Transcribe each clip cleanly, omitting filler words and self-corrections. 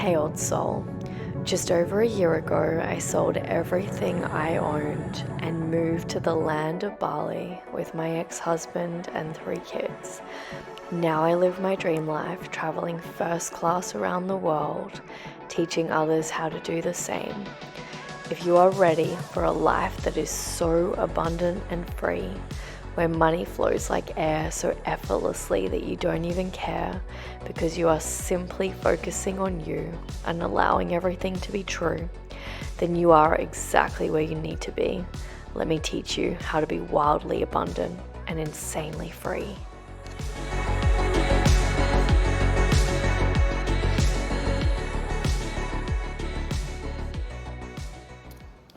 Hey old soul, just over a year ago I sold everything I owned and moved to the land of Bali with my ex-husband and 3 kids. Now I live my dream life, traveling first class around the world, teaching others how to do the same. If you are ready for a life that is so abundant and free, where money flows like air so effortlessly that you don't even care because you are simply focusing on you and allowing everything to be true, then you are exactly where you need to be. Let me teach you how to be wildly abundant and insanely free.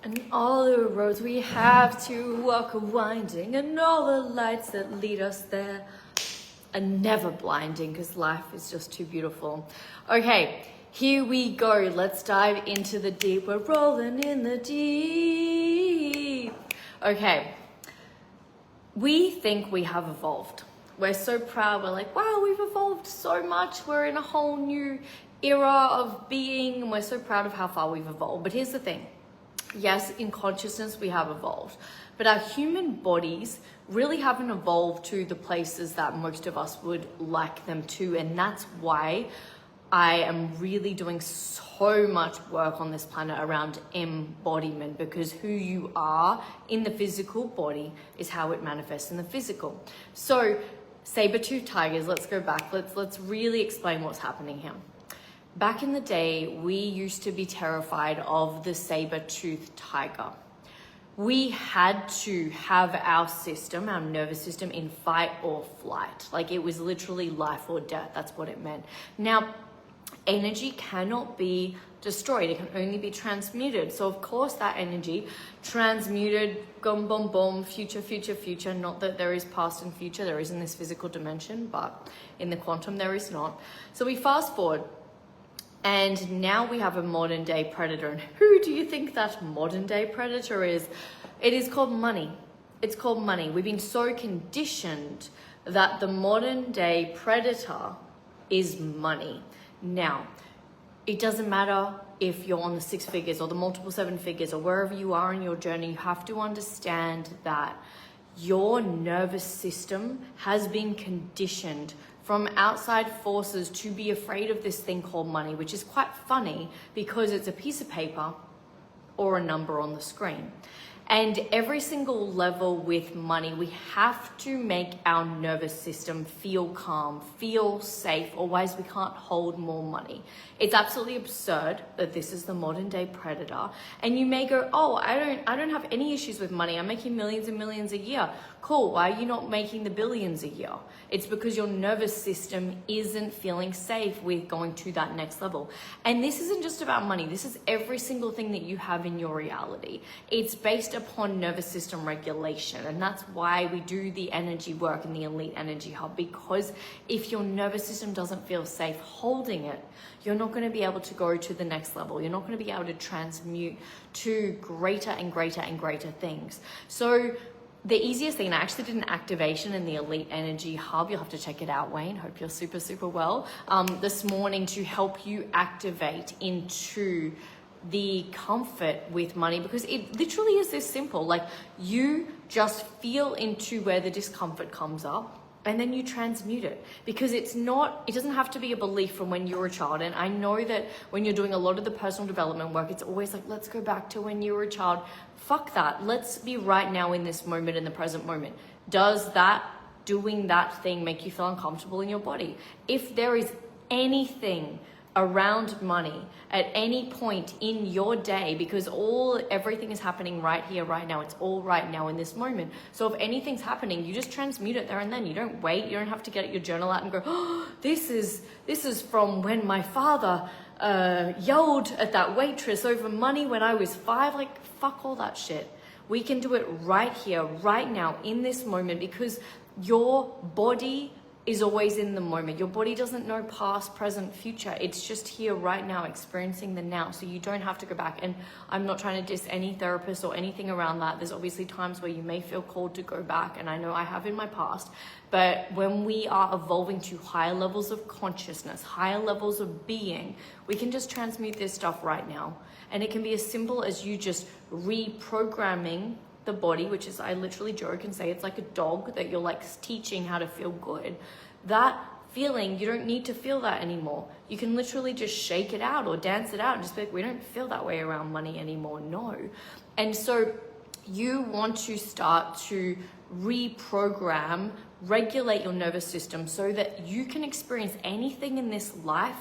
And all the roads we have to walk are winding, and all the lights that lead us there are never blinding because life is just too beautiful. Okay, here we go. Let's dive into the deep. We're rolling in the deep. Okay, we think we have evolved. We're so proud. We're like, wow, we've evolved so much. We're in a whole new era of being, and we're so proud of how far we've evolved. But here's the thing. Yes, in consciousness we have evolved, but our human bodies really haven't evolved to the places that most of us would like them to, and that's why I am really doing so much work on this planet around embodiment, because who you are in the physical body is how it manifests in the physical. So saber-toothed tigers, let's go back. Let's really explain what's happening here. Back in the day, we used to be terrified of the saber-toothed tiger. We had to have our system, our nervous system, in fight or flight. Like, it was literally life or death. That's what it meant. Now, energy cannot be destroyed. It can only be transmuted. So, of course, that energy transmuted, boom, boom, boom, future, future, future. Not that there is past and future. There is in this physical dimension, but in the quantum, there is not. So we fast forward. And now we have a modern day predator. And who do you think that modern day predator is? It is called money. It's called money. We've been so conditioned that the modern day predator is money. Now, it doesn't matter if you're on the 6 figures or the multiple 7 figures or wherever you are in your journey, you have to understand that your nervous system has been conditioned from outside forces to be afraid of this thing called money, which is quite funny because it's a piece of paper or a number on the screen. And every single level with money, we have to make our nervous system feel calm, feel safe, otherwise we can't hold more money. It's absolutely absurd that this is the modern day predator. And you may go, oh, I don't have any issues with money. I'm making millions and millions a year. Cool, why are you not making the billions a year? It's because your nervous system isn't feeling safe with going to that next level. And this isn't just about money. This is every single thing that you have in your reality. It's based upon nervous system regulation. And that's why we do the energy work in the Elite Energy Hub, because if your nervous system doesn't feel safe holding it, you're not going to be able to go to the next level. You're not going to be able to transmute to greater and greater and greater things. So the easiest thing, I actually did an activation in the Elite Energy Hub. You'll have to check it out, Wayne. Hope you're super, super well. This morning to help you activate into the comfort with money, because it literally is this simple. Like, you just feel into where the discomfort comes up, and then you transmute it, because it doesn't have to be a belief from when you were a child. And I know that when you're doing a lot of the personal development work, it's always like, let's go back to when you were a child. Fuck that. Let's be right now in this moment, in the present moment. Does doing that thing make you feel uncomfortable in your body? If there is anything around money at any point in your day, because everything is happening right here, right now. It's all right now in this moment. So if anything's happening, you just transmute it there and then. You don't wait. You don't have to get your journal out and go, oh, this is from when my father yelled at that waitress over money when I was 5. Like, fuck all that shit. We can do it right here, right now, in this moment, because your body is always in the moment. Your body doesn't know past, present, future. It's just here right now, experiencing the now. So you don't have to go back. And I'm not trying to diss any therapist or anything around that. There's obviously times where you may feel called to go back, and I know I have in my past. But when we are evolving to higher levels of consciousness, higher levels of being, we can just transmute this stuff right now. And it can be as simple as you just reprogramming the body, which is, I literally joke and say it's like a dog that you're like teaching how to feel good. That feeling, you don't need to feel that anymore. You can literally just shake it out or dance it out and just be like, we don't feel that way around money anymore. No. And so you want to start to reprogram, regulate your nervous system so that you can experience anything in this life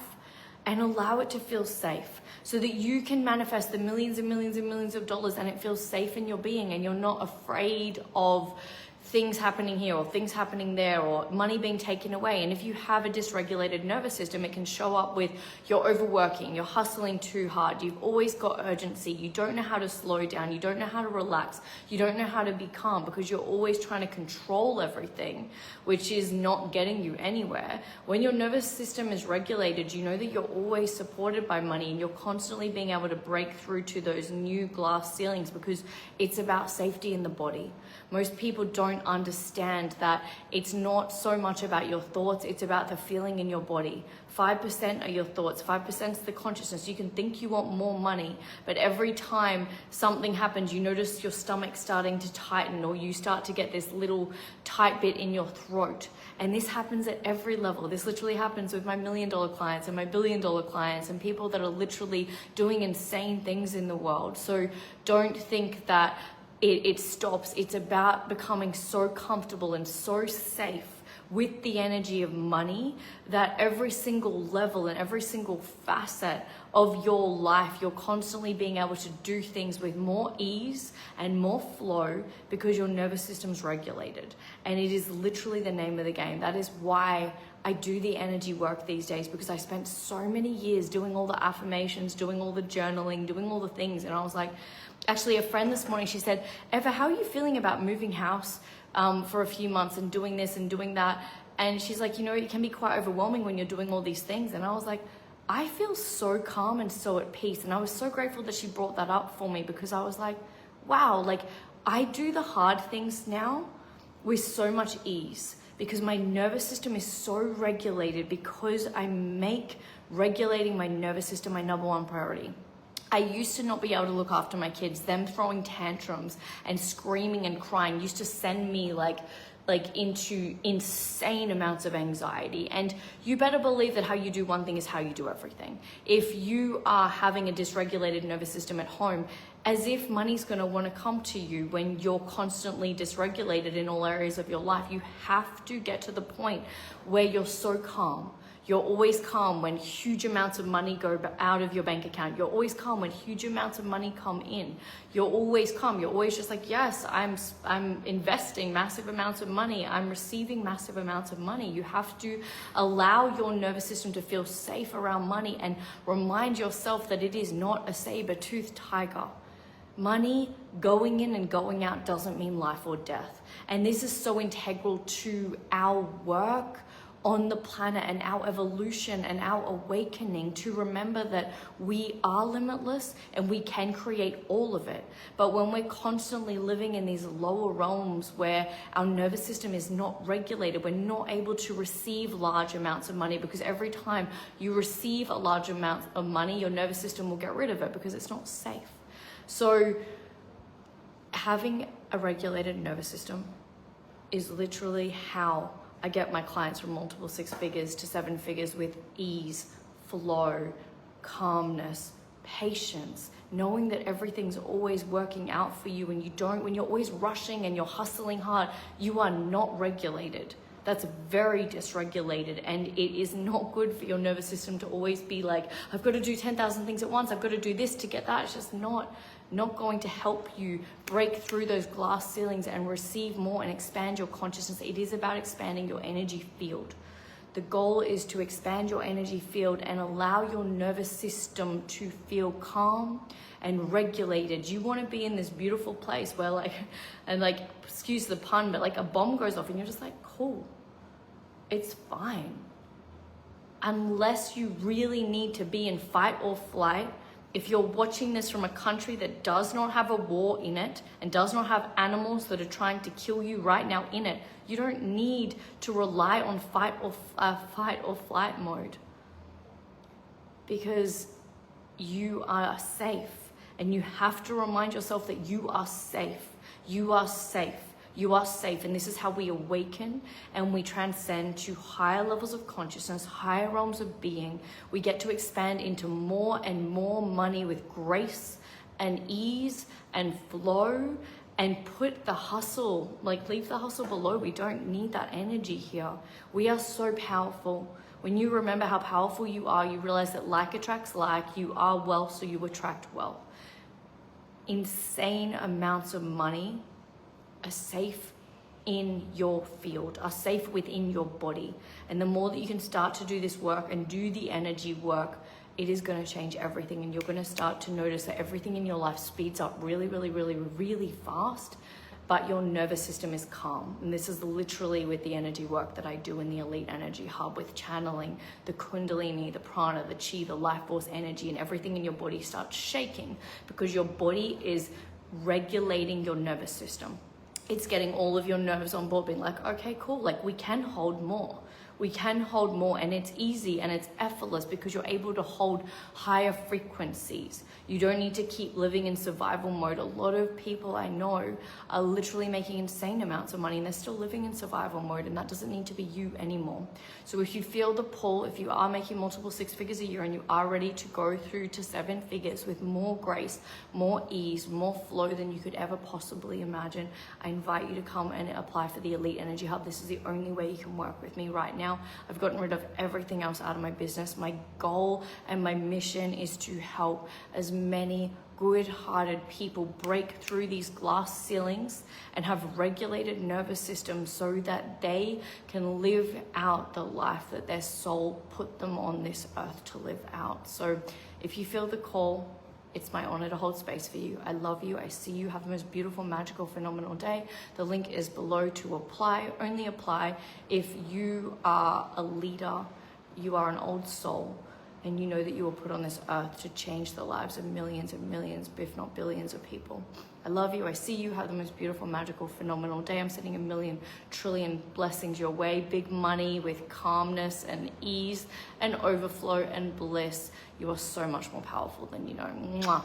and allow it to feel safe, so that you can manifest the millions and millions and millions of dollars and it feels safe in your being, and you're not afraid of things happening here or things happening there or money being taken away. And if you have a dysregulated nervous system, it can show up with you're overworking, you're hustling too hard, you've always got urgency, you don't know how to slow down, you don't know how to relax, you don't know how to be calm because you're always trying to control everything, which is not getting you anywhere. When your nervous system is regulated, you know that you're always supported by money and you're constantly being able to break through to those new glass ceilings because it's about safety in the body. Most people don't understand that it's not so much about your thoughts, it's about the feeling in your body. 5% are your thoughts, 5% is the consciousness. You can think you want more money, but every time something happens, you notice your stomach starting to tighten, or you start to get this little tight bit in your throat. And this happens at every level. This literally happens with my $1 million clients and my $1 billion clients and people that are literally doing insane things in the world. So don't think that it stops. It's about becoming so comfortable and so safe with the energy of money that every single level and every single facet of your life, you're constantly being able to do things with more ease and more flow because your nervous system's regulated. And it is literally the name of the game. That is why I do the energy work these days, because I spent so many years doing all the affirmations, doing all the journaling, doing all the things. And I was like, actually a friend this morning, she said, Eva, how are you feeling about moving house for a few months and doing this and doing that? And she's like, you know, it can be quite overwhelming when you're doing all these things. And I was like, I feel so calm and so at peace. And I was so grateful that she brought that up for me, because I was like, wow, like I do the hard things now with so much ease because my nervous system is so regulated, because I make regulating my nervous system my number one priority. I used to not be able to look after my kids. Them throwing tantrums and screaming and crying used to send me like into insane amounts of anxiety. And you better believe that how you do one thing is how you do everything. If you are having a dysregulated nervous system at home, as if money's going to want to come to you when you're constantly dysregulated in all areas of your life, you have to get to the point where you're so calm. You're always calm when huge amounts of money go out of your bank account. You're always calm when huge amounts of money come in. You're always calm. You're always just like, yes, I'm investing massive amounts of money. I'm receiving massive amounts of money. You have to allow your nervous system to feel safe around money and remind yourself that it is not a saber-toothed tiger. Money going in and going out doesn't mean life or death. And this is so integral to our work on the planet and our evolution and our awakening, to remember that we are limitless and we can create all of it. But when we're constantly living in these lower realms where our nervous system is not regulated, we're not able to receive large amounts of money, because every time you receive a large amount of money, your nervous system will get rid of it because it's not safe. So having a regulated nervous system is literally how I get my clients from multiple 6 figures to 7 figures with ease, flow, calmness, patience, knowing that everything's always working out for you, and when you're always rushing and you're hustling hard, you are not regulated. That's very dysregulated, and it is not good for your nervous system to always be like, I've got to do 10,000 things at once, I've got to do this to get that. It's just not going to help you break through those glass ceilings and receive more and expand your consciousness. It is about expanding your energy field. The goal is to expand your energy field and allow your nervous system to feel calm and regulated. You want to be in this beautiful place where excuse the pun, but like a bomb goes off and you're just like, cool. It's fine. Unless you really need to be in fight or flight, if you're watching this from a country that does not have a war in it and does not have animals that are trying to kill you right now in it, you don't need to rely on fight or flight mode, because you are safe, and you have to remind yourself that you are safe. You are safe. You are safe. And this is how we awaken and we transcend to higher levels of consciousness, higher realms of being. We get to expand into more and more money with grace and ease and flow, and put the hustle, like leave the hustle below. We don't need that energy here. We are so powerful. When you remember how powerful you are, you realize that like attracts like. You are wealth, so you attract wealth. Insane amounts of money are safe in your field, are safe within your body. And the more that you can start to do this work and do the energy work, it is going to change everything. And you're going to start to notice that everything in your life speeds up really, really, really, really fast, but your nervous system is calm. And this is literally with the energy work that I do in the Elite Energy Hub, with channeling the Kundalini, the Prana, the Chi, the life force energy, and everything in your body starts shaking, because your body is regulating your nervous system. It's getting all of your nerves on board, being like, okay, cool, like we can hold more. We can hold more, and it's easy and it's effortless because you're able to hold higher frequencies. You don't need to keep living in survival mode. A lot of people I know are literally making insane amounts of money and they're still living in survival mode, and that doesn't need to be you anymore. So if you feel the pull, if you are making multiple 6 figures a year and you are ready to go through to 7 figures with more grace, more ease, more flow than you could ever possibly imagine, I invite you to come and apply for the Elite Energy Hub. This is the only way you can work with me right now. I've gotten rid of everything else out of my business. My goal and my mission is to help as many good-hearted people break through these glass ceilings and have regulated nervous systems so that they can live out the life that their soul put them on this earth to live out. So if you feel the call, it's my honor to hold space for you. I love you. I see you. Have the most beautiful, magical, phenomenal day. The link is below to apply. Only apply if you are a leader, you are an old soul, and you know that you were put on this earth to change the lives of millions and millions, if not billions of people. I love you. I see you. Have the most beautiful, magical, phenomenal day. I'm sending 1,000,000,000,000,000,000 trillion blessings your way. Big money with calmness and ease and overflow and bliss. You are so much more powerful than you know. Mwah.